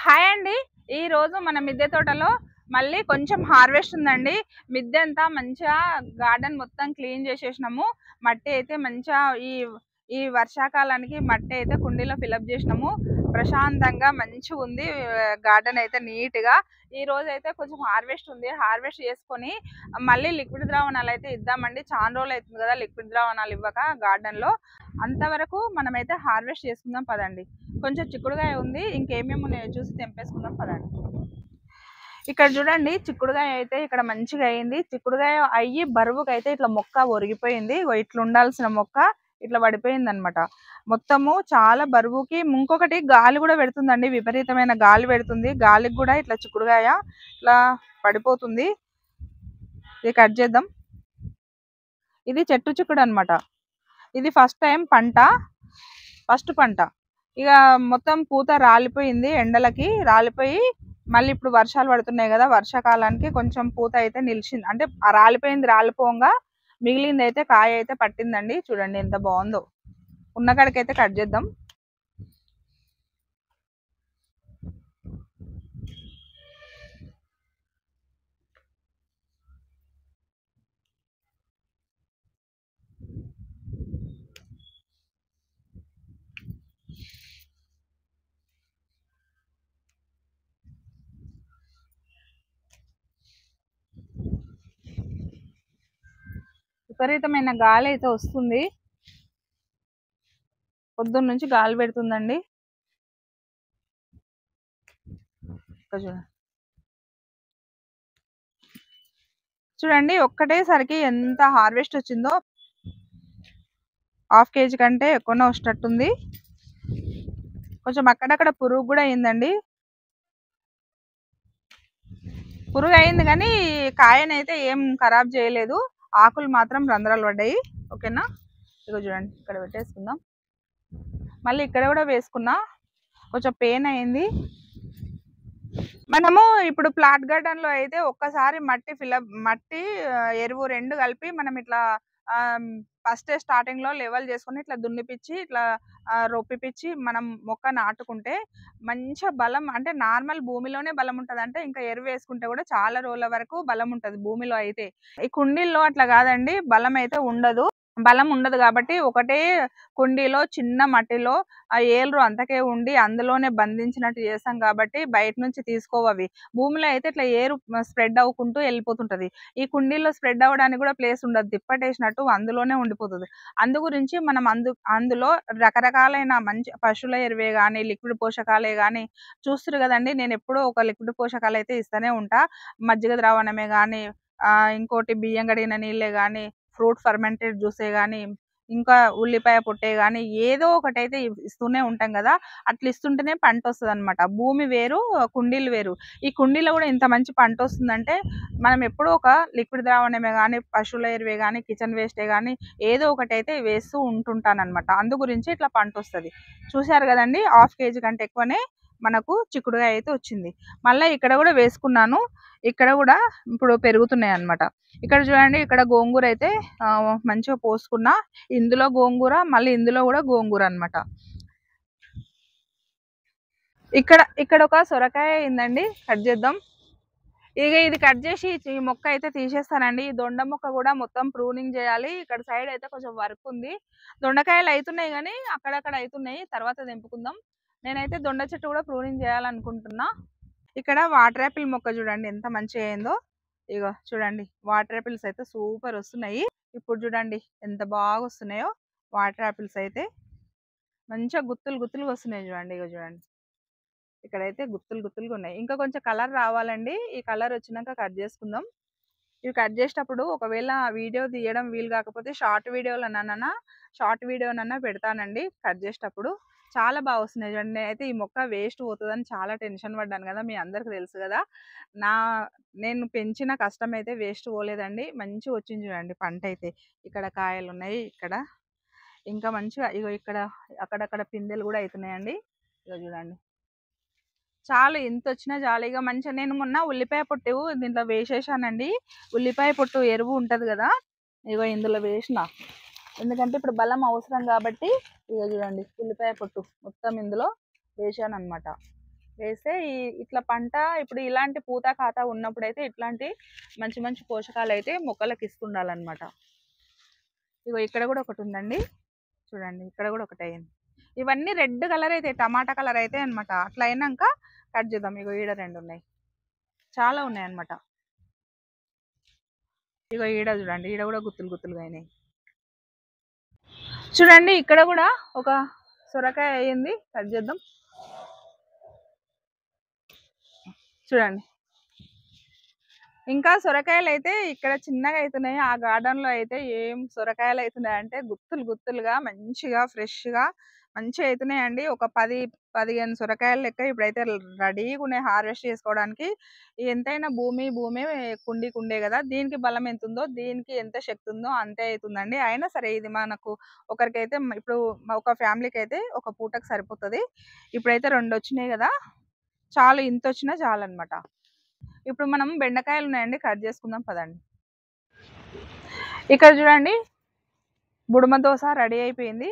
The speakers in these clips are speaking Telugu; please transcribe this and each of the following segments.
హాయ్ అండి. ఈ రోజు మన మిద్దె తోటలో మళ్ళీ కొంచెం హార్వెస్ట్ ఉందండి. మిద్దె అంతా మంచిగా గార్డెన్ మొత్తం క్లీన్ చేసేసినాము. మట్టి అయితే మంచిగా ఈ ఈ వర్షాకాలానికి మట్టి అయితే కుండీలో ఫిలప్ చేసినాము. ప్రశాంతంగా మంచిగా ఉంది గార్డెన్ అయితే నీట్ గా. ఈ రోజు అయితే కొంచెం హార్వెస్ట్ ఉంది. హార్వెస్ట్ చేసుకొని మళ్ళీ లిక్విడ్ ద్రావణాలు అయితే ఇద్దామండి. చాలా రోజులు అవుతుంది కదా లిక్విడ్ ద్రావణాలు ఇవ్వక గార్డెన్ లో. అంతవరకు మనమైతే హార్వెస్ట్ చేసుకుందాం పదండి. కొంచెం చిక్కుడుగాయ ఉంది, ఇంకేమేమి ఉన్నాయో చూసి తెంపేసుకుందాం పదండి. ఇక్కడ చూడండి, చిక్కుడుగాయ అయితే ఇక్కడ మంచిగా అయింది. చిక్కుడుగాయ అయ్యి బరువుకి అయితే ఇట్లా మొక్క ఒరిగిపోయింది. ఇట్లా ఉండాల్సిన మొక్క ఇట్లా పడిపోయింది అనమాట. మొత్తము చాలా బరువుకి. ఇంకొకటి గాలి కూడా పెడుతుందండి, విపరీతమైన గాలి పెడుతుంది. గాలికి కూడా ఇట్లా చిక్కుడుగాయ ఇట్లా పడిపోతుంది. ఇది కట్ చేద్దాం. ఇది చెట్టు చిక్కుడు అనమాట. ఇది ఫస్ట్ టైం పంట, ఫస్ట్ పంట. ఇక మొత్తం పూత రాలిపోయింది, ఎండలకి రాలిపోయి మళ్ళీ ఇప్పుడు వర్షాలు పడుతున్నాయి కదా, వర్షాకాలానికి కొంచెం పూత అయితే నిలిచింది. అంటే రాలిపోయింది, రాలిపోగా మిగిలింది అయితే కాయ అయితే పట్టిందండి. చూడండి ఎంత బాగుందో. ఉన్న కాడికైతే కట్ చేద్దాం. విపరీతమైన గాలి అయితే వస్తుంది, పొద్దున్న నుంచి గాలి పెడుతుందండి. చూడండి ఒక్కటేసరికి ఎంత హార్వెస్ట్ వచ్చిందో. 1/2 kg కంటే ఎక్కువనే వచ్చేటట్టుంది. కొంచెం అక్కడక్కడ పురుగు కూడా అయిందండి. పురుగు అయింది కానీ కాయనైతే ఏం ఖరాబ్ చేయలేదు. ఆకులు మాత్రం రంధ్రాలు పడ్డాయి. ఓకేనా, ఇగో చూడండి ఇక్కడ పెట్టేసుకుందాం. మళ్ళీ ఇక్కడ కూడా వేసుకున్నా, కొంచెం పెయిన్ అయింది. మనము ఇప్పుడు ప్లాట్ గార్డెన్ లో అయితే ఒక్కసారి మట్టి ఎరువు రెండు కలిపి మనం ఇట్లా ఫస్ట్ స్టార్టింగ్ లో లెవెల్ చేసుకుని ఇట్లా దున్నిపిచ్చి ఇట్లా రొప్పిపిచ్చి మనం మొక్క నాటుకుంటే మంచిగా బలం, అంటే నార్మల్ భూమిలోనే బలం ఉంటది. అంటే ఇంకా ఎరువు వేసుకుంటే కూడా చాలా రోజుల వరకు బలం ఉంటది భూమిలో అయితే. ఈ కుండీల్లో అట్లా కాదండి, బలం అయితే ఉండదు. బలం ఉండదు కాబట్టి ఒకటే కుండీలో చిన్న మట్టిలో ఆ ఏర్లు అంతకే ఉండి అందులోనే బంధించినట్టు చేస్తాం కాబట్టి బయట నుంచి తీసుకోవవి. భూమిలో అయితే ఇట్లా ఏరు స్ప్రెడ్ అవ్వుకుంటూ వెళ్ళిపోతుంటది. ఈ కుండీలో స్ప్రెడ్ అవ్వడానికి కూడా ప్లేస్ ఉండదు, దిప్పటేసినట్టు అందులోనే ఉండిపోతుంది. అందు గురించి మనం అందులో రకరకాలైన మంచి పశువుల ఎరువే కానీ లిక్విడ్ పోషకాలే కానీ చూస్తారు కదండి. నేను ఎప్పుడూ ఒక లిక్విడ్ పోషకాలు అయితే ఇస్తూనే ఉంటా. మజ్జిగ ద్రావణమే కానీ, ఇంకోటి బియ్యం కడిగిన నీళ్ళే కానీ, ఫ్రూట్ ఫర్మెంటెడ్ జ్యూసే కానీ, ఇంకా ఉల్లిపాయ పొట్టే కానీ ఏదో ఒకటి అయితే ఇస్తూనే ఉంటాం కదా. అట్లా ఇస్తుంటేనే పంట వస్తుంది అనమాట. భూమి వేరు, కుండీలు వేరు. ఈ కుండీలో కూడా ఇంత మంచి పంట వస్తుందంటే మనం ఎప్పుడూ ఒక లిక్విడ్ ద్రావణమే కానీ, పశువుల ఎరువే కానీ, కిచెన్ వేస్టే కానీ ఏదో ఒకటి అయితే వేస్తూ ఉంటుంటాను అనమాట. అందు గురించి ఇట్లా పంట వస్తుంది. చూశారు కదండి, 1/2 kg కంటే ఎక్కువనే మనకు చిక్కుడుగా అయితే వచ్చింది. మళ్ళీ ఇక్కడ కూడా వేసుకున్నాను, ఇక్కడ కూడా ఇప్పుడు పెరుగుతున్నాయి అన్నమాట. ఇక్కడ చూడండి, ఇక్కడ గోంగూర అయితే మంచిగా పోసుకున్నా. ఇందులో గోంగూర, మళ్ళీ ఇందులో కూడా గోంగూర అన్నమాట. ఇక్కడ ఒక సొరకాయ అయిందండి, కట్ చేద్దాం. ఇక ఇది కట్ చేసి ఈ మొక్క అయితే తీసేస్తానండి. ఈ దొండ మొక్క కూడా మొత్తం ప్రూనింగ్ చేయాలి. ఇక్కడ సైడ్ అయితే కొంచెం వర్క్ ఉంది. దొండకాయలు అవుతున్నాయి కానీ అక్కడక్కడ అవుతున్నాయి, తర్వాత తెంపుకుందాం. నేనైతే దొండ చెట్టు కూడా ప్రూనింగ్ చేయాలనుకుంటున్నా. ఇక్కడ వాటర్ యాపిల్ మొక్క చూడండి ఎంత మంచిగా అయిందో. ఇగో చూడండి, వాటర్ యాపిల్స్ అయితే సూపర్ వస్తున్నాయి. ఇప్పుడు చూడండి ఎంత బాగా వస్తున్నాయో వాటర్ యాపిల్స్ అయితే. మంచిగా గుత్తులు గుత్తులుగా వస్తున్నాయి చూడండి. ఇగో చూడండి, ఇక్కడైతే గుత్తులు గుత్తులుగా ఉన్నాయి. ఇంకా కొంచెం కలర్ రావాలండి. ఈ కలర్ వచ్చినాక కట్ చేసుకుందాం. ఇవి కట్ చేసేటప్పుడు ఒకవేళ వీడియో తీయడం వీలు కాకపోతే షార్ట్ వీడియోనన్నా పెడతానండి. కట్ చేసేటప్పుడు చాలా బాగా వస్తున్నాయి చూడండి. నేనైతే ఈ మొక్క వేస్ట్ పోతుందని చాలా టెన్షన్ పడ్డాను కదా, మీ అందరికి తెలుసు కదా. నేను పెంచిన కష్టం అయితే వేస్ట్ పోలేదండి, మంచిగా వచ్చింది చూడండి పంట అయితే. ఇక్కడ కాయలు ఉన్నాయి, ఇక్కడ ఇంకా మంచిగా ఇగో ఇక్కడ అక్కడక్కడ పిందెలు కూడా అవుతున్నాయండి. ఇగో చూడండి, చాలు ఇంత వచ్చినా చాలు. ఇక మంచిగా నేను మొన్న ఉల్లిపాయ పొట్టు దీంట్లో వేసేసానండి. ఉల్లిపాయ పొట్టు ఎరువు ఉంటుంది కదా, ఇగో ఇందులో వేసిన. ఎందుకంటే ఇప్పుడు బలం అవసరం కాబట్టి. ఇక చూడండి, ఉల్లిపాయ పొట్టు మొత్తం ఇందులో వేసాను అనమాట. వేస్తే ఇట్లా పంట ఇప్పుడు ఇలాంటి పూత ఖాతా ఉన్నప్పుడైతే ఇట్లాంటి మంచి మంచి పోషకాలు అయితే మొక్కలకు ఇస్తుండాలన్నమాట. ఇగో ఇక్కడ కూడా ఒకటి ఉందండి, చూడండి ఇక్కడ కూడా ఒకటి అయింది. ఇవన్నీ రెడ్ కలర్ అయితే టమాటా కలర్ అయితే అనమాట. అట్లా అయినాక కట్ చేద్దాం. ఇగో ఈడ రెండు ఉన్నాయి, చాలా ఉన్నాయి అనమాట. ఇగో ఈడ చూడండి, ఈడ కూడా గుత్తులు గుత్తులుగా అయినాయి. చూడండి ఇక్కడ కూడా ఒక సొరకాయ అయ్యింది, కట్ చేద్దాం. చూడండి ఇంకా సొరకాయలు అయితే ఇక్కడ చిన్నగా అవుతున్నాయి. ఆ గార్డెన్ లో అయితే ఏం సొరకాయలు అవుతున్నాయి అంటే గుత్తులు గుత్తులుగా మంచిగా ఫ్రెష్ గా మంచిగా అవుతున్నాయండి. ఒక 10-15 సొరకాయలు లెక్క ఇప్పుడైతే రెడీగా ఉన్నాయి హార్వెస్ట్ చేసుకోవడానికి. ఎంతైనా భూమి భూమి కుండి కుండే కదా, దీనికి బలం ఎంత ఉందో దీనికి ఎంత శక్తి ఉందో అంతే అవుతుందండి. అయినా సరే ఇది మనకు ఒకరికైతే ఇప్పుడు ఒక ఫ్యామిలీకి అయితే ఒక పూటకు సరిపోతుంది. ఇప్పుడైతే 2 వచ్చినాయి కదా, చాలు, ఇంత వచ్చినా చాలు అనమాట. ఇప్పుడు మనం బెండకాయలు ఉన్నాయండి, కట్ చేసుకుందాం పదండి. ఇక్కడ చూడండి బుడమ దోస రెడీ అయిపోయింది.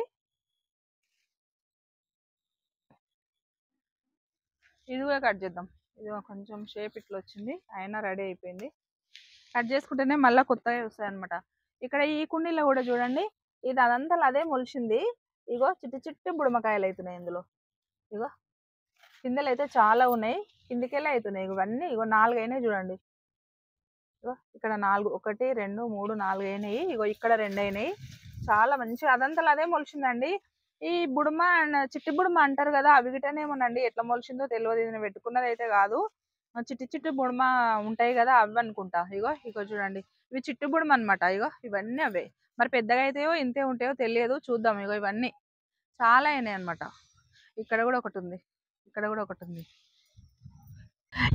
ఇది కూడా కట్ చేద్దాం. ఇది కొంచెం షేప్ ఇట్లా వచ్చింది, అయినా రెడీ అయిపోయింది. కట్ చేసుకుంటేనే మళ్ళీ కొత్తగా వస్తాయి అనమాట. ఇక్కడ ఈ కుండీలో కూడా చూడండి, ఇది అదంతా అదే మొలిచింది. ఇగో చిట్టి చిట్టి బుడమకాయలు అవుతున్నాయి ఇందులో. ఇగో కిందలు అయితే చాలా ఉన్నాయి, కిందికెళ్ళి అవుతున్నాయి. ఇవన్నీ ఇగో 4 అయినాయి చూడండి. ఇగో ఇక్కడ 4, 1 2 3 4 అయినాయి. ఇగో ఇక్కడ 2 అయినాయి. చాలా మంచిగా అదంతా అదే మొలిచిందండి. ఈ బుడమ చిట్టి బుడమ అంటారు కదా, అవి గిటనేమోనండి ఎట్లా మొలిచిందో తెలియదు. ఇది నేను పెట్టుకున్నది అయితే కాదు. చిట్టి చిట్టి బుడమ ఉంటాయి కదా అవి అనుకుంటా. ఇగో ఇగో చూడండి, ఇవి చిట్టి బుడమ అనమాట. ఇగో ఇవన్నీ అవే. మరి పెద్దగా అయితాయో ఇంతే ఉంటాయో తెలియదు, చూద్దాం. ఇగో ఇవన్నీ చాలా అయినాయి అనమాట. ఇక్కడ కూడా ఒకటి ఉంది, ఇక్కడ కూడా ఒకటి ఉంది.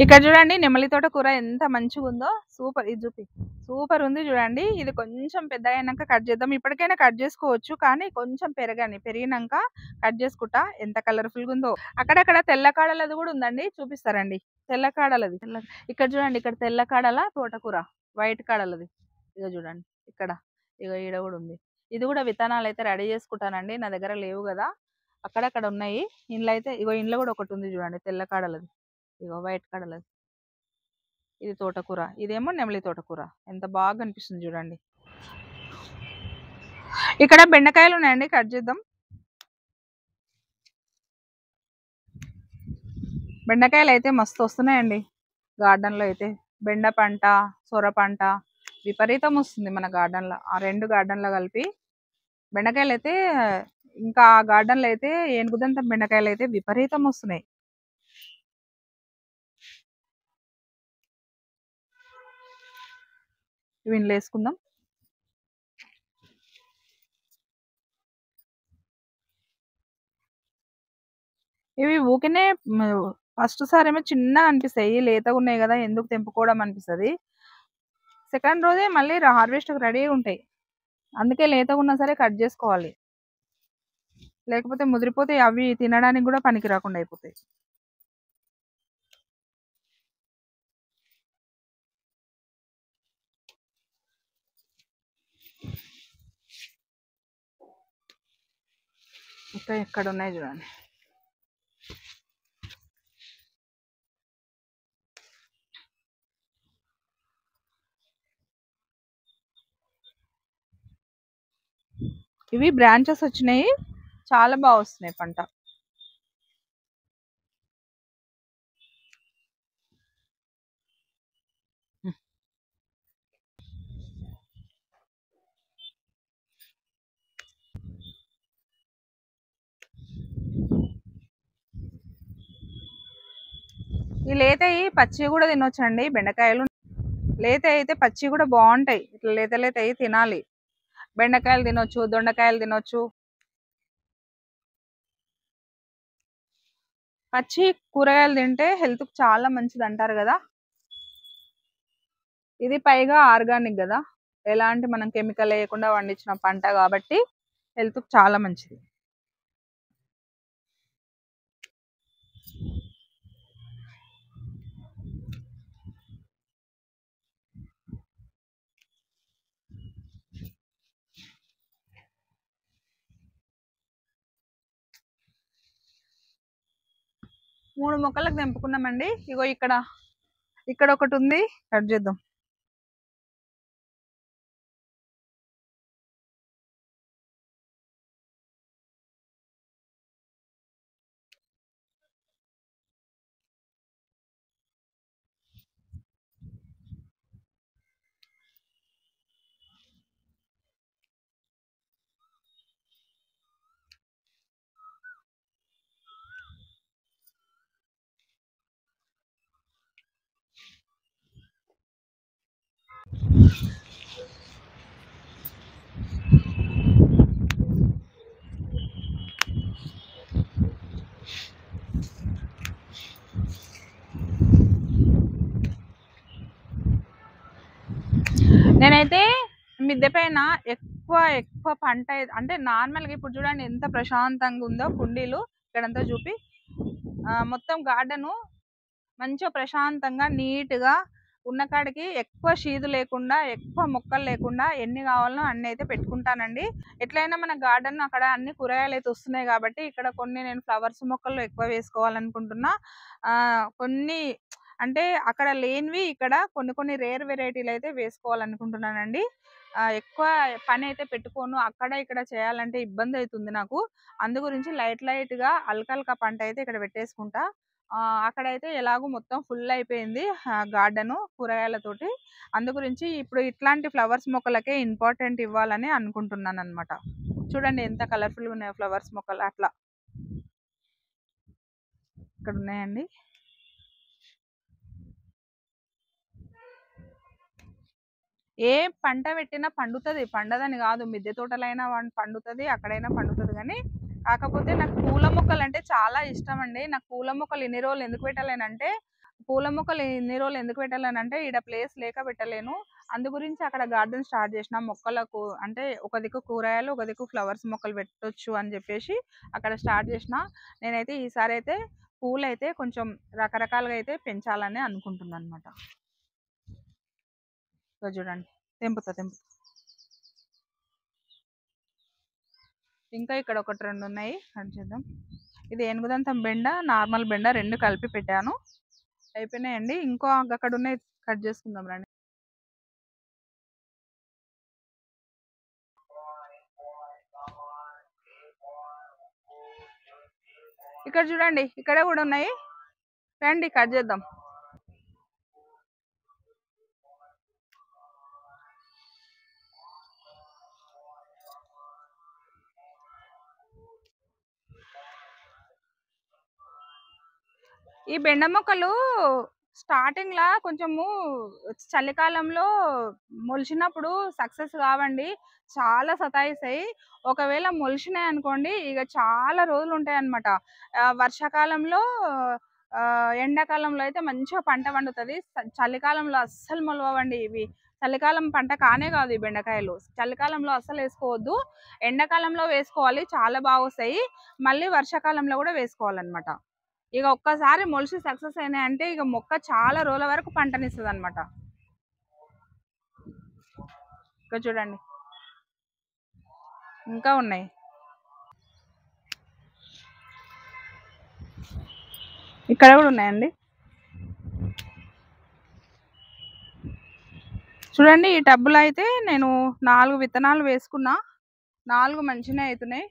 ఇక్కడ చూడండి నెమలి తోట కూర ఎంత మంచిగా ఉందో, సూపర్. ఇది చూపి, సూపర్ ఉంది చూడండి. ఇది కొంచెం పెద్దగా అయినాక కట్ చేద్దాం. ఇప్పటికైనా కట్ చేసుకోవచ్చు, కానీ కొంచెం పెరిగినాక కట్ చేసుకుంటా. ఎంత కలర్ఫుల్ గా ఉందో. అక్కడక్కడ తెల్ల కాడలది కూడా ఉందండి, చూపిస్తారండి. తెల్ల కాడలది ఇక్కడ చూడండి, ఇక్కడ తెల్ల కాడల తోటకూర, వైట్ కాడలది. ఇక చూడండి ఇక్కడ, ఇక ఈడ కూడా ఉంది. ఇది కూడా విత్తనాలు అయితే రెడీ చేసుకుంటానండి, నా దగ్గర లేవు కదా. అక్కడక్కడ ఉన్నాయి. ఇంట్లో అయితే ఇగో ఇంట్లో కూడా ఒకటి ఉంది చూడండి, తెల్ల కాడలది. ఇగో వైట్ కాడలది. ఇది తోటకూర, ఇదేమో నెమలి తోటకూర. ఎంత బాగా అనిపిస్తుంది చూడండి. ఇక్కడ బెండకాయలు ఉన్నాయండి, కట్ చేద్దాం. బెండకాయలు అయితే మస్తు వస్తున్నాయండి గార్డెన్లో అయితే. బెండ పంట, సొర పంట విపరీతం వస్తుంది మన గార్డెన్లో. ఆ 2 గార్డెన్లో కలిపి బెండకాయలు అయితే, ఇంకా ఆ గార్డెన్లో అయితే ఏనుగుదంత బెండకాయలు అయితే విపరీతం వస్తున్నాయి. వీళ్ళు వేసుకుందాం. ఇవి ఊకనే ఫస్ట్ సారి ఏమో చిన్నగా అనిపిస్తాయి, లేతగా ఉన్నాయి కదా ఎందుకు తెంపుకోవడం అనిపిస్తుంది. సెకండ్ రోజే మళ్ళీ హార్వెస్ట్ రెడీగా ఉంటాయి. అందుకే లేతగా ఉన్నా సరే కట్ చేసుకోవాలి, లేకపోతే ముదిరిపోతే అవి తినడానికి కూడా పనికి రాకుండా అయిపోతాయి. ఇంకా ఎక్కడ ఉన్నాయి చూడండి. ఇవి బ్రాంచెస్ వచ్చినాయి, చాలా బాగా వస్తున్నాయి పంట. ఈ లేత పచ్చి కూడా తినొచ్చండి బెండకాయలు. లేత అయితే పచ్చి కూడా బాగుంటాయి, ఇట్లా లేత లేత తినాలి. బెండకాయలు తినొచ్చు, దొండకాయలు తినొచ్చు. పచ్చి కూరగాయలు తింటే హెల్త్ కు చాలా మంచిది అంటారు కదా. ఇది పైగా ఆర్గానిక్ కదా, ఎలాంటి మనం కెమికల్ వేయకుండా పండించిన పంట కాబట్టి హెల్త్ కు చాలా మంచిది. 3 మొక్కలకు తెంపుకున్నామండి. ఇగో ఇక్కడ ఒకటి ఉంది, కట్ చేద్దాం. నేనైతే మిద్దె పైన ఎక్కువ పంట అంటే నార్మల్గా ఇప్పుడు చూడండి ఎంత ప్రశాంతంగా ఉందో కుండీలు. ఇక్కడంతా చూపి మొత్తం గార్డెను మంచిగా ప్రశాంతంగా నీట్గా ఉన్న కాడికి ఎక్కువ షీదు లేకుండా, ఎక్కువ మొక్కలు లేకుండా ఎన్ని కావాలనో అన్ని అయితే పెట్టుకుంటానండి. ఎట్లయినా మన గార్డెన్ అక్కడ అన్ని కూరగాయలు అయితే వస్తున్నాయి కాబట్టి ఇక్కడ కొన్ని నేను ఫ్లవర్స్ మొక్కలు ఎక్కువ వేసుకోవాలనుకుంటున్నా. కొన్ని అంటే అక్కడ లేనివి ఇక్కడ కొన్ని రేర్ వెరైటీలు అయితే వేసుకోవాలనుకుంటున్నానండి. ఎక్కువ పని అయితే పెట్టుకోను, అక్కడ ఇక్కడ చేయాలంటే ఇబ్బంది అవుతుంది నాకు. అందు గురించి లైట్గా అల్కా పంట అయితే ఇక్కడ పెట్టేసుకుంటా. అక్కడైతే ఎలాగో మొత్తం ఫుల్ అయిపోయింది గార్డెను కూరగాయలతోటి. అందు గురించి ఇప్పుడు ఇట్లాంటి ఫ్లవర్స్ మొక్కలకే ఇంపార్టెంట్ ఇవ్వాలని అనుకుంటున్నాను అనమాట. చూడండి ఎంత కలర్ఫుల్గా ఉన్నాయో ఫ్లవర్స్ మొక్కలు. అట్లా ఇక్కడ ఉన్నాయండి. ఏ పంట పెట్టినా పండుతుంది, పండదని కాదు. మిద్దె తోటలైనా పండుతుంది, అక్కడైనా పండుతుంది. కానీ కాకపోతే నాకు పూల మొక్కలు అంటే చాలా ఇష్టం అండి. నాకు పూల మొక్కలు ఇన్ని రోజులు ఎందుకు పెట్టలేనంటే ఈడ ప్లేస్ లేక పెట్టలేను. అందు గురించి అక్కడ గార్డెన్ స్టార్ట్ చేసిన మొక్కలకు. అంటే ఒక దిక్కు కూరగాయలు, ఒక దిక్కు ఫ్లవర్స్ మొక్కలు పెట్టొచ్చు అని చెప్పేసి అక్కడ స్టార్ట్ చేసిన. నేనైతే ఈసారి అయితే పూలు అయితే కొంచెం రకరకాలుగా అయితే పెంచాలని అనుకుంటున్నాను అనమాట. చూడండి, తెంపుతా. ఇంకా ఇక్కడ ఒకటి 2 ఉన్నాయి, కట్ చేద్దాం. ఇది ఏనుగుదంతం బెండ, నార్మల్ బెండ 2 కలిపి పెట్టాను. అయిపోయినాయండి. ఇంకో అక్కడ ఉన్నాయి, కట్ చేసుకుందాం రండి. ఇక్కడ చూడండి, ఇక్కడ కూడా ఉన్నాయి, రండి కట్ చేద్దాం. ఈ బెండ మొక్కలు స్టార్టింగ్ లా కొంచెము చలికాలంలో మొలిచినప్పుడు సక్సెస్ కావండి, చాలా సతాయిస్తాయి. ఒకవేళ మొలిచినాయి అనుకోండి ఇక చాలా రోజులు ఉంటాయి అన్నమాట. వర్షాకాలంలో ఎండాకాలంలో అయితే మంచిగా పంట పండుతుంది. చలికాలంలో అస్సలు మొలవండి ఇవి. చలికాలం పంట కానే కాదు ఈ బెండకాయలు. చలికాలంలో అస్సలు వేసుకోవద్దు, ఎండాకాలంలో వేసుకోవాలి, చాలా బాగా వస్తాయి. మళ్ళీ వర్షాకాలంలో కూడా వేసుకోవాలన్నమాట. ఇక ఒక్కసారి మొలిసి సక్సెస్ అయినాయంటే ఇక మొక్క చాలా రోజుల వరకు పంటనిస్తుంది అనమాట. ఇక్కడ చూడండి, ఇంకా ఉన్నాయి. ఇక్కడ కూడా ఉన్నాయండి. చూడండి, ఈ టబ్బులో అయితే నేను 4 విత్తనాలు వేసుకున్నా. 4 మంచిగా అవుతున్నాయి.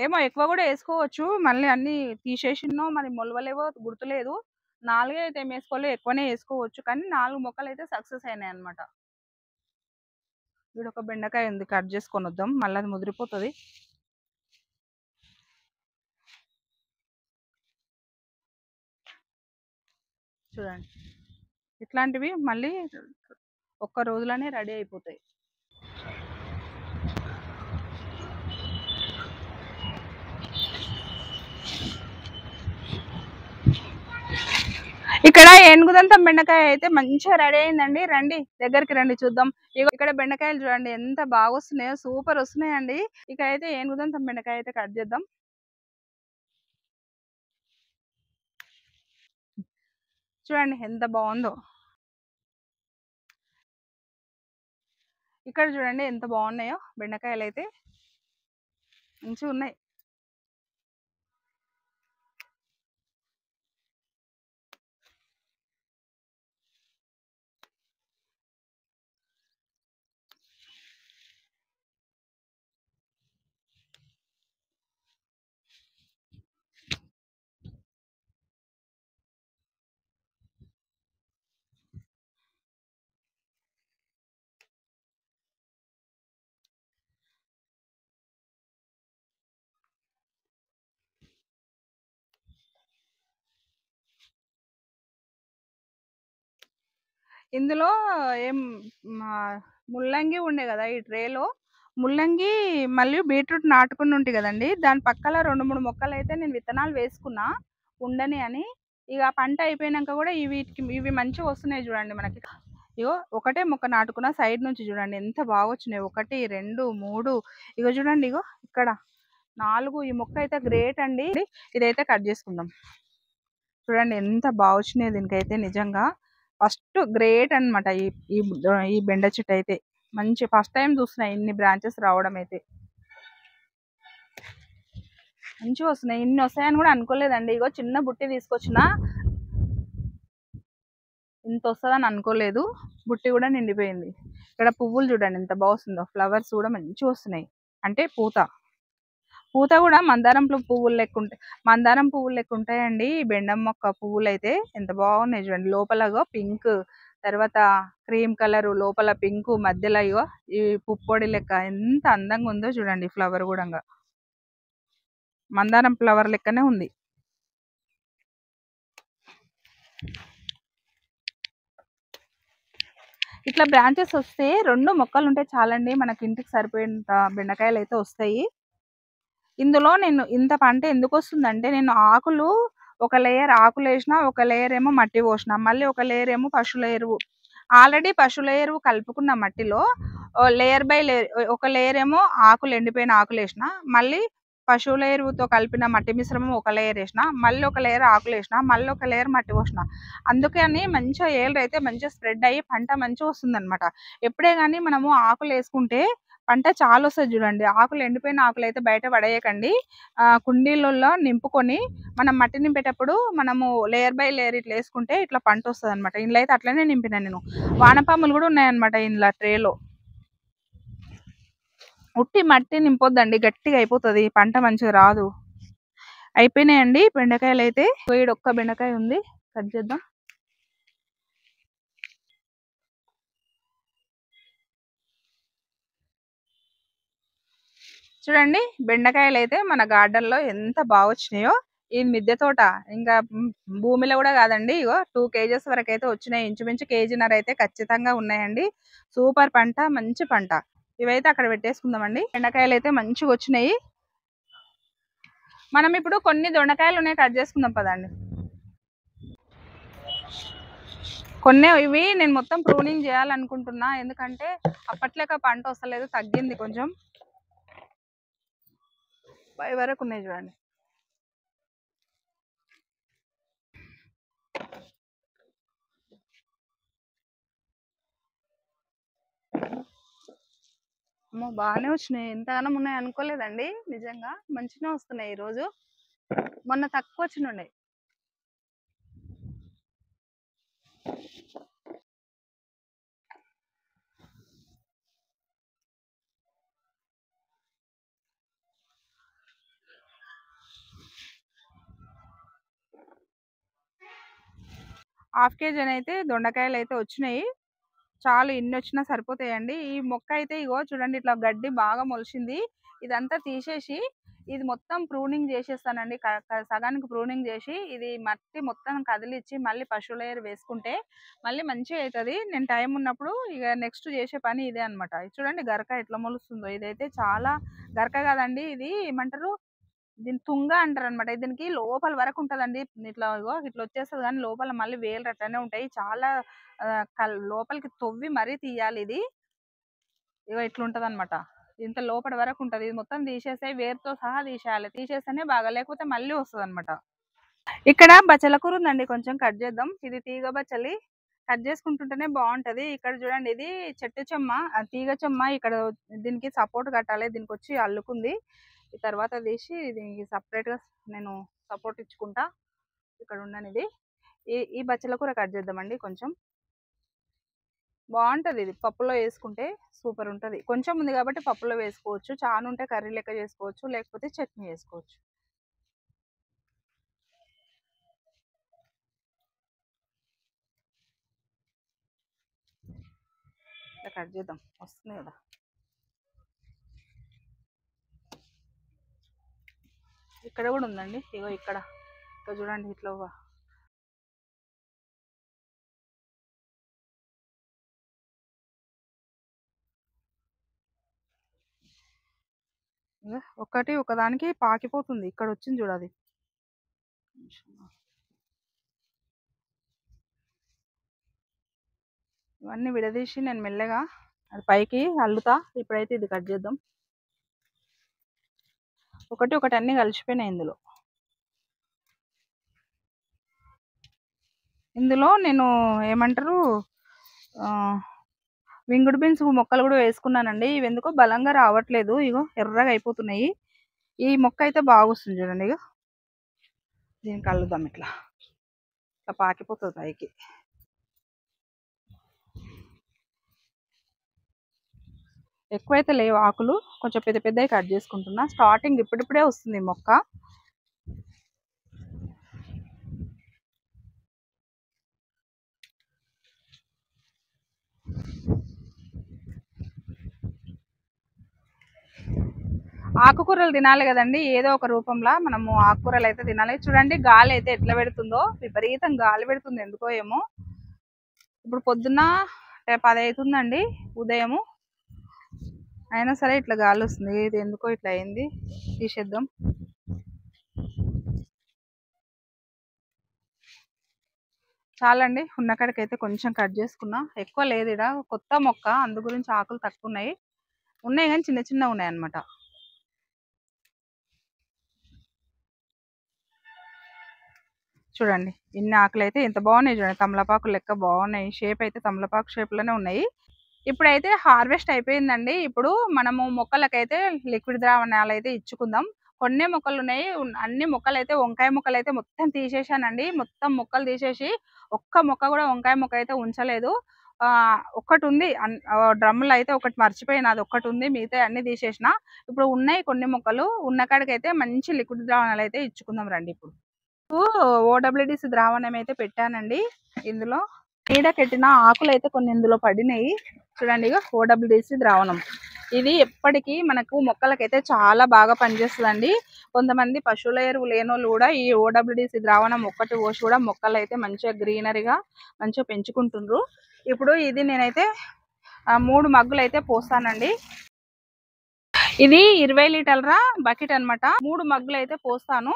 ఏమో ఎక్కువ కూడా వేసుకోవచ్చు, మళ్ళీ అన్ని తీసేసినో మరి మొలవలేవో గుర్తులేదు. 4 అయితే ఏం వేసుకోలేదు, ఎక్కువనే వేసుకోవచ్చు. కానీ 4 మొక్కలు అయితే సక్సెస్ అయినాయి అనమాట. వీడు ఒక బెండకాయ ఉంది, కట్ చేసుకొని వద్దాం, మళ్ళీ అది ముదిరిపోతుంది. చూడండి, ఇట్లాంటివి మళ్ళీ ఒక్క రోజులోనే రెడీ అయిపోతాయి. ఇక్కడ ఏనుగుదంతం బెండకాయ అయితే మంచిగా రెడీ అయిందండి. రండి దగ్గరికి రండి చూద్దాం. ఇక్కడ బెండకాయలు చూడండి ఎంత బాగా వస్తున్నాయో, సూపర్ వస్తున్నాయండి. ఇక అయితే ఏనుగుదంతం బెండకాయ అయితే కట్ చేద్దాం. చూడండి ఎంత బాగుందో. ఇక్కడ చూడండి ఎంత బాగున్నాయో బెండకాయలు అయితే, మంచిగా ఉన్నాయి. ఇందులో ఏం మా ముల్లంగి ఉండే కదా ఈ ట్రేలో. ముల్లంగి మళ్ళీ బీట్రూట్ నాటుకుని ఉంటాయి కదండి, దాని పక్కల 2, 3 మొక్కలు అయితే నేను విత్తనాలు వేసుకున్నా ఉండని అని. ఇక పంట అయిపోయినాక కూడా ఇవి మంచిగా వస్తున్నాయి చూడండి మనకి. ఇగో ఒకటే మొక్క నాటుకున్న సైడ్ నుంచి చూడండి ఎంత బాగా వచ్చినాయి. 1, 2, 3 ఇగో చూడండి, ఇగో ఇక్కడ 4. ఈ మొక్క అయితే గ్రేట్ అండి. ఇదైతే కట్ చేసుకుందాం. చూడండి ఎంత బాగా వచ్చినాయి దీనికైతే నిజంగా. ఫస్ట్ గ్రేట్ అనమాట ఈ ఈ ఈ బెండ చెట్టు అయితే. మంచి ఫస్ట్ టైం చూస్తున్నాయి ఇన్ని బ్రాంచెస్ రావడం అయితే. మంచిగా వస్తున్నాయి. ఇన్ని వస్తాయని కూడా అనుకోలేదండి. ఇగో చిన్న బుట్టి తీసుకొచ్చిన, ఇంత వస్తుందని అనుకోలేదు. బుట్టి కూడా నిండిపోయింది. ఇక్కడ పువ్వులు చూడండి ఎంత బాగుందో, ఫ్లవర్స్ కూడా మంచిగా వస్తున్నాయి. అంటే పూత కూడా మందారం పువ్వులు లెక్క ఉంటాయండి. బెండం మొక్క పువ్వులు అయితే ఎంత బాగున్నాయి చూడండి. లోపలగో పింక్, తర్వాత క్రీమ్ కలర్, లోపల పింక్, మధ్యలో ఇగో ఈ పుప్పొడి లెక్క ఎంత అందంగా ఉందో చూడండి. ఫ్లవర్ కూడా మందారం ఫ్లవర్ లెక్కనే ఉంది. ఇట్లా బ్రాంచెస్ వస్తే 2 మొక్కలు ఉంటే చాలండి, మనకి ఇంటికి సరిపోయేంత బెండకాయలు అయితే వస్తాయి. ఇందులో నేను ఇంత పంట ఎందుకు వస్తుందంటే, నేను ఆకులు ఒక లేయర్ ఆకులు వేసిన, ఒక లేయర్ ఏమో మట్టి పోసిన, మళ్ళీ ఒక లేయర్ ఏమో పశువుల ఎరువు. ఆల్రెడీ పశువుల ఎరువు కలుపుకున్న మట్టిలో లేయర్ బై లేయర్, ఒక లేయర్ ఏమో ఆకులు ఎండిపోయిన ఆకులు వేసిన, మళ్ళీ పశువుల ఎరువుతో కలిపిన మట్టి మిశ్రమం ఒక లేయర్ వేసిన, మళ్ళీ ఒక లేయర్ ఆకులు వేసిన, మళ్ళీ ఒక లేయర్ మట్టి పోసిన. అందుకని మంచిగా ఏర్లు అయితే మంచిగా స్ప్రెడ్ అయ్యి పంట మంచిగా వస్తుంది అనమాట. ఎప్పుడే కానీ మనము ఆకులు వేసుకుంటే పంట చాలా వస్తుంది చూడండి. ఆకులు ఎండిపోయిన ఆకులు అయితే బయట పడేయకండి. కుండీలలో నింపుకొని మనం మట్టి నింపేటప్పుడు మనము లేయర్ బై లేయర్ ఇట్లా వేసుకుంటే ఇట్లా పంట వస్తుంది అనమాట. ఇంట్లో అయితే అట్లనే నింపిన నేను. వానపాములు కూడా ఉన్నాయన్నమాట ఇంట్లో ట్రేలో. ఉట్టి మట్టి నింపొద్దండి, గట్టిగా అయిపోతుంది, పంట మంచిగా రాదు. అయిపోయినాయండి బెండకాయలు అయితే. ఒక్క బెండకాయ ఉంది, కట్ చేద్దాం. చూడండి బెండకాయలు అయితే మన గార్డెన్ లో ఎంత బాగా వచ్చినాయో. ఈ మిద్దె తోట ఇంకా భూమిలో కూడా కాదండి. ఇగో 2 kgs వరకు అయితే వచ్చినాయి. ఇంచుమించు 1.5 kg అయితే ఖచ్చితంగా ఉన్నాయండి. సూపర్ పంట, మంచి పంట. ఇవైతే అక్కడ పెట్టేసుకుందామండి. బెండకాయలు అయితే మంచిగా వచ్చినాయి. మనం ఇప్పుడు కొన్ని దొండకాయలు ఉన్నాయి, కట్ చేసుకుందాం పదండి. కొన్ని ఇవి నేను మొత్తం ప్రూనింగ్ చేయాలనుకుంటున్నా, ఎందుకంటే అప్పట్లేక పంట వస్తలేదు, తగ్గింది కొంచెం. పై వరకు ఉన్నాయి చూడండి. అమ్మో బాగానే వచ్చినాయి. ఎంతగానో ఉన్నాయి అనుకోలేదండి, నిజంగా మంచిగా వస్తున్నాయి ఈరోజు. మొన్న తక్కువ వచ్చినాయి. ½ kg అయితే దొండకాయలు అయితే వచ్చినాయి. చాలు, ఇన్ని వచ్చినా సరిపోతాయండి. ఈ మొక్క అయితే ఇగో చూడండి ఇట్లా గడ్డి బాగా మొలిచింది. ఇదంతా తీసేసి ఇది మొత్తం ప్రూనింగ్ చేసేస్తానండి. సగానికి ప్రూనింగ్ చేసి ఇది మట్టి మొత్తం కదిలిచ్చి మళ్ళీ పశువుల ఎరువు వేసుకుంటే మళ్ళీ మంచిగా అవుతుంది. నేను టైం ఉన్నప్పుడు ఇక నెక్స్ట్ చేసే పని ఇదే అనమాట. చూడండి గరక ఎట్లా మొలుస్తుందో. ఇదైతే చాలా గరక కాదండి, ఇది ఏమంటారు, దీని తుంగ అంటారు అనమాట. దీనికి లోపల వరకు ఉంటుందండి. ఇట్లా ఇగో ఇట్లా వచ్చేస్తుంది, కానీ లోపల మళ్ళీ వేలు అట్లనే ఉంటాయి. చాలా లోపలికి తవ్వి మరీ తీయాలి ఇది. ఇగో ఇట్లుంటది అనమాట. ఇంత లోపల వరకు ఉంటది. ఇది మొత్తం తీసేస్తే వేరుతో సహా తీసేయాలి. తీసేస్తేనే బాగా, లేకపోతే మళ్ళీ వస్తుంది అనమాట. ఇక్కడ బచ్చల కూర ఉందండి, కొంచెం కట్ చేద్దాం. ఇది తీగ బచ్చలి, కట్ చేసుకుంటుంటేనే బాగుంటది. ఇక్కడ చూడండి ఇది చెట్టు చెమ్మ, తీగ చెమ్మ. ఇక్కడ దీనికి సపోర్ట్ కట్టాలి, దీనికి వచ్చి అల్లుకుంది. ఈ తర్వాత తీసి దీనికి సపరేట్ గా నేను సపోర్ట్ ఇచ్చుకుంటా. ఇక్కడ ఉండని ఇది. ఈ బచ్చల కూర కట్ చేద్దామండి. కొంచెం బాగుంటది ఇది, పప్పులో వేసుకుంటే సూపర్ ఉంటది. కొంచెం ఉంది కాబట్టి పప్పులో వేసుకోవచ్చు, చాలా ఉంటే కర్రీ లెక్క చేసుకోవచ్చు, లేకపోతే చట్నీ వేసుకోవచ్చు. ఇట్లా కట్ చేద్దాం, వస్తుంది కదా. ఇక్కడ కూడా ఉందండి, ఇగో ఇక్కడ చూడండి ఇట్లా ఒకటి ఒకదానికి పాకిపోతుంది. ఇక్కడ వచ్చింది చూడు అది. ఇవన్నీ విడదీసి నేను మెల్లగా అది పైకి అల్లుతా. ఇప్పుడైతే ఇది కట్ చేద్దాం. ఒకటి ఒకటి అన్నీ కలిసిపోయినాయి ఇందులో. ఇందులో నేను ఏమంటారు వింగుడు బీన్స్ మొక్కలు కూడా వేసుకున్నానండి. ఇవి ఎందుకో బలంగా రావట్లేదు. ఇగో ఎర్రగా అయిపోతున్నాయి. ఈ మొక్క అయితే బాగా వస్తుంది చూడండి. ఇగో దీనికి అల్లుదాం. ఇట్లా ఇట్లా పాకిపోతుంది పైకి. ఎక్కువైతే లేవు ఆకులు, కొంచెం పెద్ద పెద్దవి కట్ చేసుకుంటున్నా. స్టార్టింగ్ ఇప్పుడిప్పుడే వస్తుంది మొక్క. ఆకుకూరలు తినాలి కదండి, ఏదో ఒక రూపంలో మనము ఆకుకూరలు అయితే తినాలి. చూడండి గాలి అయితే ఎట్లా పెడుతుందో, విపరీతం గాలి పెడుతుంది ఎందుకో ఏమో. ఇప్పుడు పొద్దున్న 10 అవుతుందండి ఉదయము, అయినా సరే ఇట్లా గాలి వస్తుంది. ఇది ఎందుకో ఇట్లా అయింది, తీసేద్దాం. చాలండి, ఉన్న కాడికి అయితే కొంచెం కట్ చేసుకున్నా. ఎక్కువ లేదు, ఇక్కడ కొత్త మొక్క అందు గురించి ఆకులు తక్కువ ఉన్నాయి. ఉన్నాయి కానీ చిన్న చిన్న ఉన్నాయి అన్నమాట. చూడండి ఇన్ని ఆకులు అయితే ఎంత బాగున్నాయి చూడండి, తమలపాకు లెక్క బాగున్నాయి. షేప్ అయితే తమలపాకు షేప్లోనే ఉన్నాయి. ఇప్పుడైతే హార్వెస్ట్ అయిపోయిందండి. ఇప్పుడు మనము మొక్కలకైతే లిక్విడ్ ద్రావణాలు అయితే ఇచ్చుకుందాం. కొన్ని మొక్కలు ఉన్నాయి, అన్ని మొక్కలు అయితే వంకాయ మొక్కలు అయితే మొత్తం తీసేసానండి. మొత్తం మొక్కలు తీసేసి ఒక్క మొక్క కూడా వంకాయ మొక్క అయితే ఉంచలేదు. ఒక్కటి ఉంది డ్రమ్ములు అయితే, ఒకటి మర్చిపోయినా, అది ఒక్కటి ఉంది, మిగతా అన్ని తీసేసిన. ఇప్పుడు ఉన్నాయి కొన్ని మొక్కలు. ఉన్న కాడికైతే మంచి లిక్విడ్ ద్రావణాలు అయితే ఇచ్చుకుందాం రండి. ఇప్పుడు ఓడబ్ల్యూడిసి ద్రావణం అయితే పెట్టానండి. ఇందులో నీడకెట్టిన ఆకులు అయితే కొన్ని ఇందులో పడినాయి చూడండి. ఇక ఓడబ్ల్యూడిసి ద్రావణం ఇది ఎప్పటికీ మనకు మొక్కలకైతే చాలా బాగా పనిచేస్తుందండి. కొంతమంది పశువుల ఎరువు లేనోళ్ళు కూడా ఈ ఓడబ్ల్యూడిసి ద్రావణం ఒక్కటి పోసి కూడా మొక్కలు అయితే మంచిగా గ్రీనరీగా మంచిగా పెంచుకుంటుండ్రు. ఇప్పుడు ఇది నేనైతే 3 మగ్గులు అయితే పోస్తానండి. ఇది 20 లీటర్ల బకెట్ అన్నమాట. 3 మగ్గులు అయితే పోస్తాను.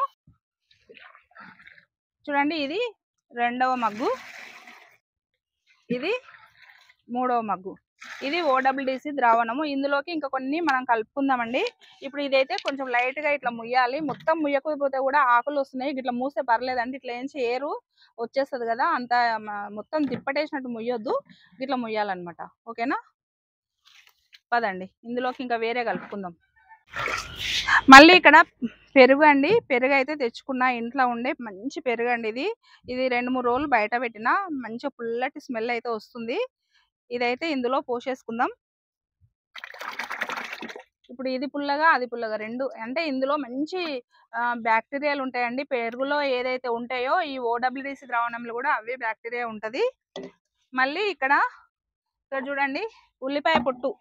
చూడండి ఇది 2వ మగ్గు, ఇది 3వ మగ్గు. ఇది ఓడబ్ల్యూడిసి ద్రావణము. ఇందులోకి ఇంకా కొన్ని మనం కలుపుకుందామండి. ఇప్పుడు ఇదైతే కొంచెం లైట్గా ఇట్లా ముయ్యాలి. మొత్తం ముయ్యకపోతే కూడా ఆకులు వస్తున్నాయి. ఇట్లా మూస్తే పర్లేదండి, ఇట్లా ఏంచి ఏరు వచ్చేస్తుంది కదా, అంత మొత్తం తిప్పటేసినట్టు ముయ్యొద్దు, ఇట్లా ముయ్యాలన్నమాట. ఓకేనా? పదండి ఇందులోకి ఇంకా వేరే కలుపుకుందాం. మళ్ళీ ఇక్కడ పెరుగు అండి. పెరుగు అయితే తెచ్చుకున్నా, ఇంట్లో ఉండే మంచి పెరుగు అండి. ఇది 2-3 రోజులు బయట పెట్టినా మంచిగా పుల్లటి స్మెల్ అయితే వస్తుంది. ఇదైతే ఇందులో పోసేసుకుందాం. ఇప్పుడు ఇది పుల్లగా అది పుల్లగా రెండు, అంటే ఇందులో మంచి బ్యాక్టీరియాలు ఉంటాయండి. పెరుగులో ఏదైతే ఉంటాయో ఈ ఓడబ్ల్యూడిసి ద్రావణంలో కూడా అవే బ్యాక్టీరియా ఉంటుంది. మళ్ళీ ఇక్కడ చూడండి ఉల్లిపాయ పొట్టు.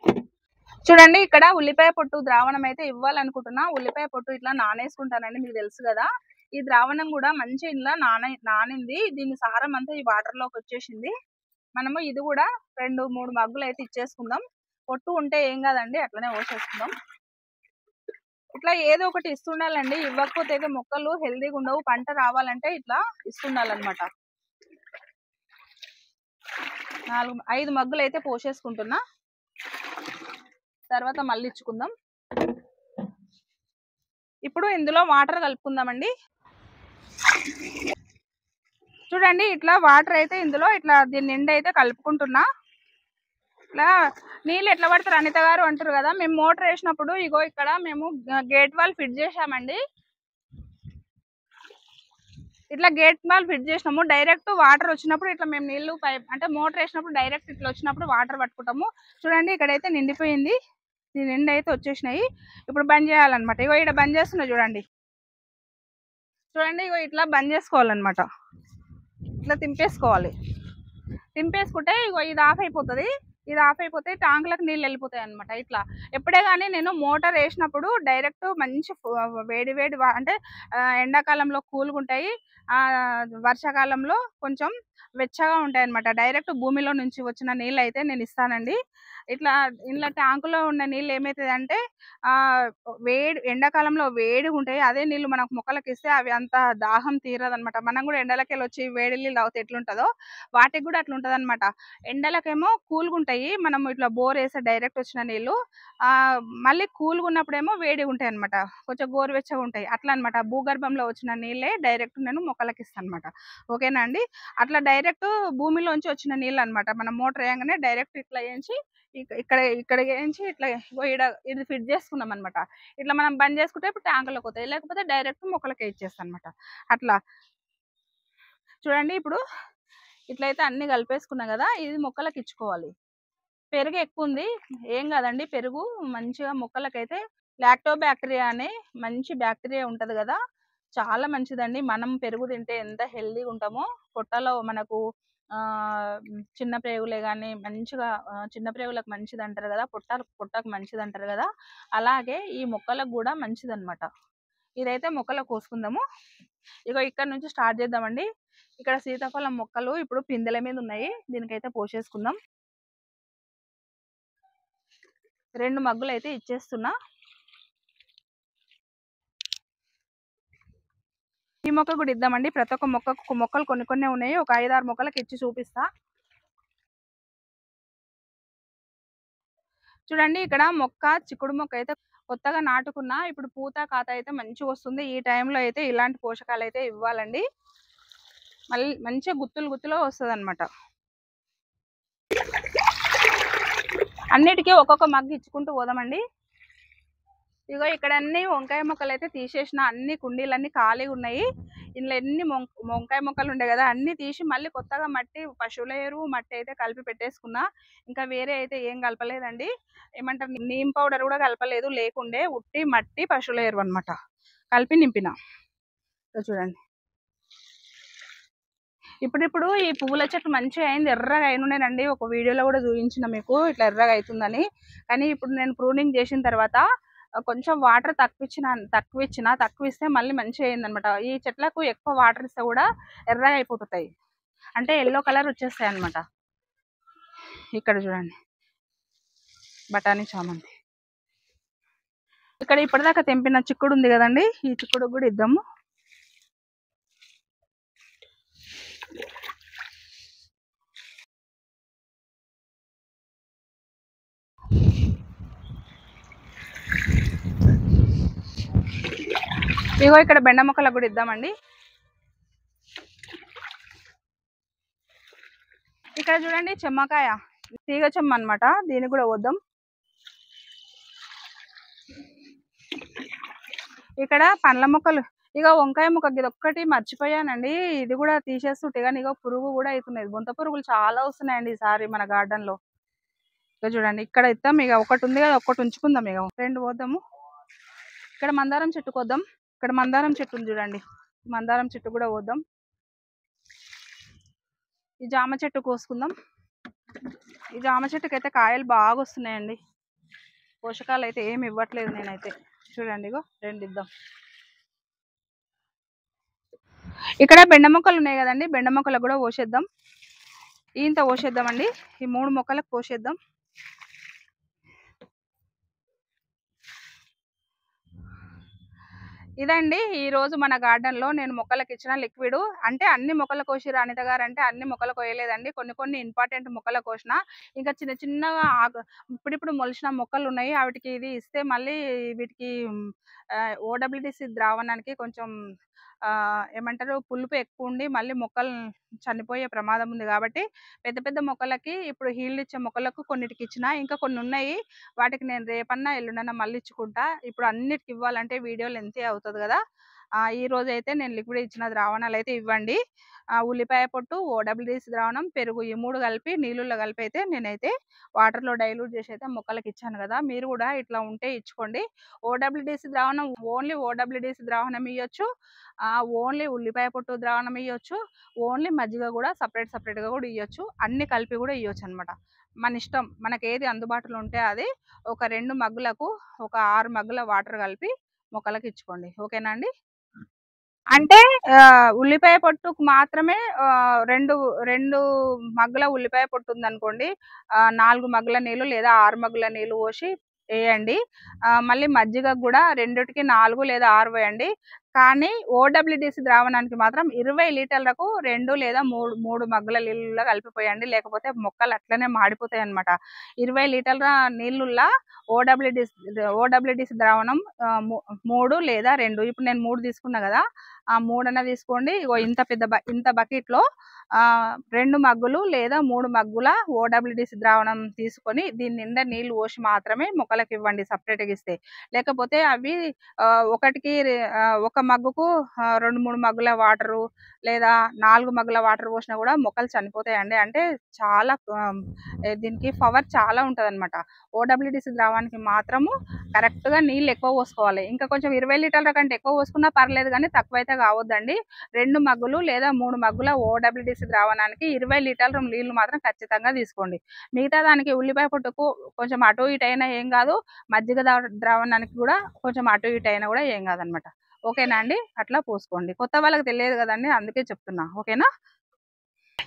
చూడండి ఇక్కడ ఉల్లిపాయ పొట్టు ద్రావణం అయితే ఇవ్వాలనుకుంటున్నా. ఉల్లిపాయ పొట్టు ఇట్లా నానేసుకుంటానండి, మీకు తెలుసు కదా. ఈ ద్రావణం కూడా మంచి ఇలా నానింది. దీని సారం అంతా ఈ వాటర్ లోకి వచ్చేసింది. మనము ఇది కూడా 2-3 మగ్గులు అయితే ఇచ్చేసుకుందాం. పొట్టు ఉంటే ఏం కాదండి, అట్లనే పోసేసుకుందాం. ఇట్లా ఏదో ఒకటి ఇస్తుండాలండి, ఇవ్వకపోతే అయితే మొక్కలు హెల్దీగా ఉండవు. పంట రావాలంటే ఇట్లా ఇస్తుండాలన్నమాట. 4-5 మగ్గులు అయితే పోసేసుకుంటున్నా. తర్వాత మళ్ళీ ఇచ్చుకుందాం. ఇప్పుడు ఇందులో వాటర్ కలుపుకుందామండి. చూడండి ఇట్లా వాటర్ అయితే ఇందులో ఇట్లా దీని నిండా అయితే కలుపుకుంటున్నా. ఇట్లా నీళ్ళు ఎట్లా పడతారు అనిత గారు అంటారు కదా, మేము మోటార్ వేసినప్పుడు ఇగో ఇక్కడ మేము గేట్ వాల్ ఫిట్ చేసామండి. ఇట్లా గేట్ వాల్ ఫిట్ చేసినాము. డైరెక్ట్ వాటర్ వచ్చినప్పుడు ఇట్లా మేము నీళ్లు పైప్ అంటే మోటార్ వేసినప్పుడు డైరెక్ట్ ఇట్లా వచ్చినప్పుడు వాటర్ పట్టుకుంటాము. చూడండి ఇక్కడైతే నిండిపోయింది, దీని నిండా అయితే వచ్చేసినాయి. ఇప్పుడు బంద్ చేయాలన్నమాట. ఇగో ఇక్కడ బంద్ చేస్తున్నా చూడండి. చూడండి ఇగో ఇట్లా బంద్ చేసుకోవాలన్నమాట. ఇట్లా తింపేసుకోవాలి. తింపేసుకుంటే ఇగో ఇది ఆఫ్ అయిపోతుంది. ఇది ఆఫ్ అయిపోతే ట్యాంకులకు నీళ్ళు వెళ్ళిపోతాయి అనమాట. ఇట్లా ఎప్పుడే కానీ నేను మోటార్ వేసినప్పుడు డైరెక్ట్ మంచి వేడి అంటే ఎండాకాలంలో కూల్గా ఉంటాయి, వర్షాకాలంలో కొంచెం వెచ్చగా ఉంటాయి అనమాట. డైరెక్ట్ భూమిలో నుంచి వచ్చిన నీళ్ళు అయితే నేను ఇస్తానండి. ఇట్లా ఇందులో ట్యాంకులో ఉన్న నీళ్ళు ఏమైతుందంటే వేడి ఎండాకాలంలో వేడిగా ఉంటాయి. అదే నీళ్ళు మనకు మొక్కలకి ఇస్తే అవి అంత దాహం తీరదనమాట. మనం కూడా ఎండలకెళ్ళి వచ్చి వేడి నీళ్ళు తాగితే ఎట్లుంటుందో వాటికి కూడా అట్లా ఉంటుందన్నమాట. ఎండలకేమో కూల్గా ఉంటాయి. మనం ఇట్లా బోర్ వేస్తే డైరెక్ట్ వచ్చిన నీళ్ళు మళ్ళీ కూల్గా ఉన్నప్పుడేమో వేడిగా ఉంటాయి అనమాట. కొంచెం గోరువెచ్చగా ఉంటాయి అట్లా అనమాట. భూగర్భంలో వచ్చిన నీళ్ళే డైరెక్ట్ నేను మొక్కలకి ఇస్తాను అనమాట. ఓకేనా అండి. అట్లా డైరెక్ట్ భూమిలోంచి వచ్చిన నీళ్ళు అనమాట. మనం మోటార్ వేయగానే డైరెక్ట్ ఇట్లా వేయించి ఇక్కడ వేయించి ఇట్లా ఇది ఫిట్ చేసుకున్నాం అనమాట. ఇట్లా మనం బంద్ చేసుకుంటే ఇప్పుడు ట్యాంకులోకి పోతాయి, లేకపోతే డైరెక్ట్ మొక్కలకే ఇచ్చేస్తాను అనమాట. అట్లా చూడండి. ఇప్పుడు ఇట్లయితే అన్ని కలిపేసుకున్నాం కదా, ఇది మొక్కలకి ఇచ్చుకోవాలి. పెరుగు ఎక్కువ ఉంది, ఏం కాదండి. పెరుగు మంచిగా మొక్కలకైతే లాక్టోబాక్టీరియా అనే మంచి బ్యాక్టీరియా ఉంటుంది కదా, చాలా మంచిదండి. మనం పెరుగు తింటే ఎంత హెల్దీగా ఉంటామో, పొట్టలో మనకు చిన్న ప్రేగులే కానీ మంచిగా చిన్న ప్రేగులకు మంచిది అంటారు కదా, పొట్టకు మంచిది అంటారు కదా, అలాగే ఈ మొక్కలకు కూడా మంచిది అనమాట. ఇదైతే మొక్కలకు కోసుకుందాము. ఇగో ఇక్కడ నుంచి స్టార్ట్ చేద్దామండి. ఇక్కడ సీతాఫలం మొక్కలు ఇప్పుడు పిందెల మీద ఉన్నాయి, దీనికైతే పోసేసుకుందాం. 2 మగ్గులు అయితే ఇచ్చేస్తున్నా. ఈ మొక్క కూడా ఇద్దామండి. ప్రతి ఒక్క మొక్కలు కొన్ని ఉన్నాయి, ఒక 5-6 మొక్కలకి ఇచ్చి చూపిస్తా. చూడండి, ఇక్కడ చిక్కుడు మొక్క అయితే కొత్తగా నాటుకున్నా. ఇప్పుడు పూత కాత అయితే మంచిగా వస్తుంది. ఈ టైంలో అయితే ఇలాంటి పోషకాలు అయితే ఇవ్వాలండి. మళ్ళీ మంచిగా గుత్తులు వస్తుంది అనమాట. అన్నిటికీ ఒక్కొక్క మగ్గు ఇచ్చుకుంటూ పోదామండి. ఇగో ఇక్కడ అన్ని వంకాయ మొక్కలు అయితే తీసేసిన, అన్ని కుండీలన్నీ ఖాళీగా ఉన్నాయి. ఇందులో ఎన్ని వంకాయ మొక్కలు ఉండే కదా, అన్ని తీసి మళ్ళీ కొత్తగా మట్టి, పశువుల ఎరువు మట్టి అయితే కలిపి పెట్టేసుకున్నా. ఇంకా వేరే అయితే ఏం కలపలేదండి. ఏమంటారు, నీమ్ పౌడర్ కూడా కలపలేదు, లేకుండే ఉట్టి మట్టి పశువుల ఎరువు అనమాట కలిపి నింపిన. చూడండి, ఇప్పుడు ఈ పువ్వుల చెట్టు మంచిగా అయింది, ఎర్రగా అయినుండేనండి. ఒక వీడియోలో కూడా చూపించిన మీకు ఇట్లా ఎర్రగా అవుతుందని. కానీ ఇప్పుడు నేను ప్రూనింగ్ చేసిన తర్వాత కొంచెం వాటర్ తక్కువ ఇస్తే మళ్ళీ మంచిగా అయిందనమాట. ఈ చెట్లకు ఎక్కువ వాటర్ ఇస్తే కూడా ఎర్రగా అయిపోతుంటాయి, అంటే ఎల్లో కలర్ వచ్చేస్తాయి అనమాట. ఇక్కడ చూడండి, బఠానీ చామంతి. ఇక్కడ ఇప్పటిదాకా తెంపిన చిక్కుడు ఉంది కదండి, ఈ చిక్కుడు కూడా ఇద్దాము. ఇగో ఇక్కడ బెండ మొక్కలకు కూడా ఇద్దామండి. ఇక్కడ చూడండి, చెమ్మకాయ తీగ చెమ్మ అనమాట, దీనికి కూడా వద్దాం. ఇక్కడ పండ్ల మొక్కలు, ఇక వంకాయ మొక్క ఇది ఒక్కటి మర్చిపోయానండి, ఇది కూడా తీసేస్తుంటే కానీ ఇక పురుగు కూడా అవుతున్నాయి. బొంత పురుగులు చాలా వస్తున్నాయండి ఈసారి మన గార్డెన్ లో. ఇక చూడండి, ఇక్కడ ఇద్దాం. ఇక ఒకటి ఉంది కదా, ఒకటి ఉంచుకుందాం. ఇక 2 పోద్దాము. ఇక్కడ మందారం చెట్టు కోద్దాం. ఇక్కడ మందారం చెట్టు ఉంది చూడండి, మందారం చెట్టు కూడా పోద్దాం. ఈ జామ చెట్టు కోసుకుందాం. ఈ జామ చెట్టుకి అయితే కాయలు బాగా వస్తున్నాయండి, పోషకాలు అయితే ఏమి ఇవ్వట్లేదు నేనైతే. చూడండి, ఇగో 2 ఇద్దాం. ఇక్కడ బెండ మొక్కలు ఉన్నాయి కదండి, బెండ మొక్కలకు కూడా పోసేద్దాం. ఇంత పోసేద్దామండి, ఈ 3 మొక్కలకు పోసేద్దాం. ఇదండి ఈ రోజు మన గార్డెన్ లో నేను మొక్కలకు ఇచ్చిన లిక్విడ్. అంటే అన్ని మొక్కలు కోసిరు అనిత గారు అంటే, అన్ని మొక్కలు కోయలేదండి, కొన్ని ఇంపార్టెంట్ మొక్కలు కోసిన. ఇంకా చిన్నగా ఇప్పుడు మొలిచిన మొక్కలు ఉన్నాయి, వాటికి ఇది ఇస్తే మళ్ళీ వీటికి ఓడబ్ల్యూడిసి ద్రావణానికి కొంచెం ఏమంటారు, పులుపు ఎక్కువ ఉండి మళ్ళీ మొక్కలు చనిపోయే ప్రమాదం ఉంది. కాబట్టి పెద్ద మొక్కలకి ఇప్పుడు హీల్డ్ ఇచ్చే మొక్కలకు కొన్నిటికి ఇచ్చిన, ఇంకా కొన్ని ఉన్నాయి, వాటికి నేను రేపన్నా ఎల్లుండన్నా మళ్ళీ ఇచ్చుకుంటా. ఇప్పుడు అన్నిటికి ఇవ్వాలంటే వీడియో లెంత్ అవుతుంది కదా. ఈ రోజు అయితే నేను లిక్విడ్ ఇచ్చిన ద్రావణాలు అయితే ఇవ్వండి. ఉల్లిపాయ పొట్టు, ఓడబ్ల్యూడిసి ద్రావణం, పెరుగు, ఈ 3 కలిపి నీళ్ళల్లో కలిపి అయితే నేనైతే వాటర్లో డైల్యూట్ చేసి అయితే మొక్కలకి ఇచ్చాను కదా. మీరు కూడా ఇట్లా ఉంటే ఇచ్చుకోండి. ఓడబ్ల్యూడిసి ద్రావణం ఓన్లీ ఓడబ్ల్యూడిసి ద్రావణం ఇవ్వచ్చు, ఓన్లీ ఉల్లిపాయ పొట్టు ద్రావణం ఇవ్వచ్చు, ఓన్లీ మజ్జిగ కూడా సపరేట్గా కూడా ఇవ్వచ్చు, అన్ని కలిపి కూడా ఇవ్వచ్చు అనమాట. మన ఇష్టం, మనకి ఏది అందుబాటులో ఉంటే అది. ఒక 2 మగ్గులకు ఒక 6 మగ్గుల వాటర్ కలిపి మొక్కలకు ఇచ్చుకోండి. ఓకేనా అండి. అంటే ఉల్లిపాయ పొట్టుకు మాత్రమే 2, 2 మగ్గుల ఉల్లిపాయ పొట్టు ఉందనుకోండి. 4 మగ్గుల నీళ్ళు లేదా 6 మగ్గుల నీళ్ళు పోసి ఎయండి. మళ్ళీ మజ్జిగకు గూడా రెండిటికి 4 లేదా 6 వేయండి. కానీ ఓడబ్ల్యూడీసీ ద్రావణానికి మాత్రం 20 లీటర్లకు 2 లేదా 3 మగ్గుల నీళ్ళలో కలిపిపోయండి. లేకపోతే మొక్కలు అట్లనే మాడిపోతాయన్నమాట. 20 లీటర్ల నీళ్ళుల్లా ఓడబ్ల్యూడీసీ ద్రావణం 3 లేదా 2, ఇప్పుడు నేను 3 తీసుకున్నా గదా! ఆ 3 అన్న తీసుకోండి. ఇగో ఇంత బకెట్‌లో 2 మగ్గులు లేదా 3 మగ్గుల ఓడబ్ల్యూడీసీ ద్రావణం తీసుకొని దీని నిండా నీళ్లు పోసి మాత్రమే మొక్కలకివ్వండి సెపరేట్‌గా ఇస్తే. లేకపోతే అవి ఒక మగ్గుకు 2, 3 మగ్గుల వాటరు లేదా 4 మగ్గుల వాటర్ పోసినా గూడా మొక్కలు చనిపోతాయండి. అంటే చాలా దీనికి పవర్ చాలా ఉంటదనమాట. ఓడబ్ల్యూడీసీ ద్రావణానికి మాత్రము కరెక్ట్‌గా నీళ్ళు ఎక్కువ పోసుకోవాలి. ఇంకా కొంచెం 20 లీటర్ల కంటే ఎక్కువ పోసుకున్నా పర్లేదు గానీ తక్కువైతే కావద్దండి. 2 మగ్గులు లేదా 3 మగ్గుల ఓడబ్ల్యూడీసీ ద్రావణానికి 20 లీటర్ల నీళ్లు మాత్రం ఖచ్చితంగా తీసుకోండి. మిగతా దానికి ఉల్లిపాయ పొట్టుకు కొంచెం అటు ఇటు అయినా ఏం గాదు. మజ్జిగ ద్రావణానికి గూడా కొంచెం అటు ఇటు అయినా గూడా ఏం గాదనమాట. ఓకేనా అండి? అట్లా పోసుకోండి. కొత్త వాళ్ళకి తెలియదు గదండీ! అందుకే చెప్తున్నా. ఓకేనా?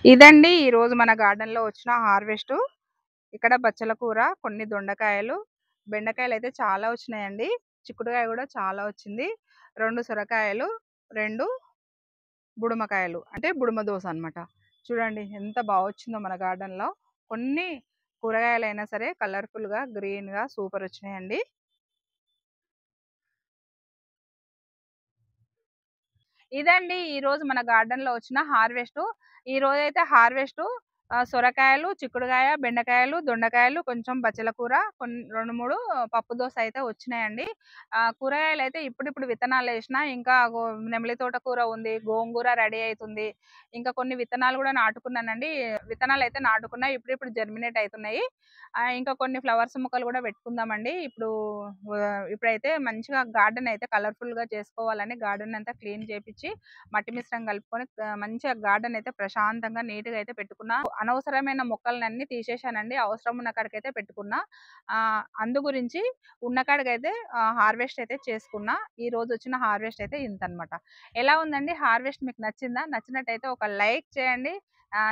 ఇదండి ఈరోజు మన గార్డెన్‌లో వచ్చిన హార్వెస్టు. ఇక్కడ బచ్చల కూర, కొన్ని దొండకాయలు, బెండకాయలయితే చాలా వచ్చినాయండి. చిక్కుడుకాయ గూడా చాలా వచ్చింది. 2 సొరకాయలు, 2 బుడమకాయలు అంటే బుడమ దోస అనమాట. చూడండి ఎంత వచ్చిందో మన గార్డెన్‌లో. కొన్ని కూరగాయలైనా సరే కలర్‌ఫుల్‌గా, గ్రీన్‌గా సూపర్ వచ్చినాయండి. ఇదండి ఈరోజు మన గార్డెన్‌లో వచ్చిన హార్వెస్టు. ఈరోజైతే హార్వెస్టు సొరకాయలు, చిక్కుడుకాయ, బెండకాయలు, దొండకాయలు, కొంచెం బచ్చల కూర, 2, 3 పప్పు దోస అయితే వచ్చినాయండి. కూరగాయలైతే ఇప్పుడిప్పుడు విత్తనాలేసినా ఇంకా నెమలి తోటకూర ఉంది, గోంగూర రెడీ అయితుంది. ఇంకా కొన్ని విత్తనాలు గూడా నాటుకున్నానండి. విత్తనాలైతే నాటుకున్నా. ఇప్పుడిప్పుడు జర్మినేట్ అయితున్నాయి. ఇంకా కొన్ని ఫ్లవర్స్ మొక్కలు గూడా పెట్టుకుందామండి. ఇప్పుడైతే మంచిగా గార్డెన్ అయితే కలర్‌ఫుల్‌గా చేసుకోవాలని గార్డెన్ అంతా క్లీన్ చేపిచ్చి, మట్టి మిశ్రమం కలుపుకొని మంచిగా గార్డెన్ అయితే ప్రశాంతంగా, నీట్‌గా అయితే పెట్టుకున్నా. అనవసరమైన మొక్కలనన్నీ తీసేశానండి. అవసరం ఉన్న కాడికైతే పెట్టుకున్నా. అందు గురించి ఉన్న కాడికైతే హార్వెస్ట్ అయితే చేసుకున్నా. ఈరోజు వచ్చిన హార్వెస్ట్ అయితే ఇంతనమాట. ఎలా ఉందండి హార్వెస్ట్ మీకు నచ్చిందా? నచ్చినట్టయితే ఒక లైక్ చేయండి.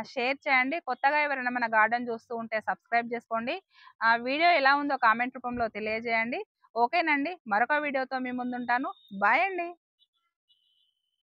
షేర్ చేయండి. కొత్తగా ఎవరైనా మన గార్డెన్ చూస్తూ ఉంటే సబ్స్క్రైబ్ చేసుకోండి. వీడియో ఎలా ఉందో కామెంట్ రూపంలో తెలియజేయండి. ఓకేనండి. మరొక వీడియోతో మీ ముందుంటాను. బాయ్ అండి.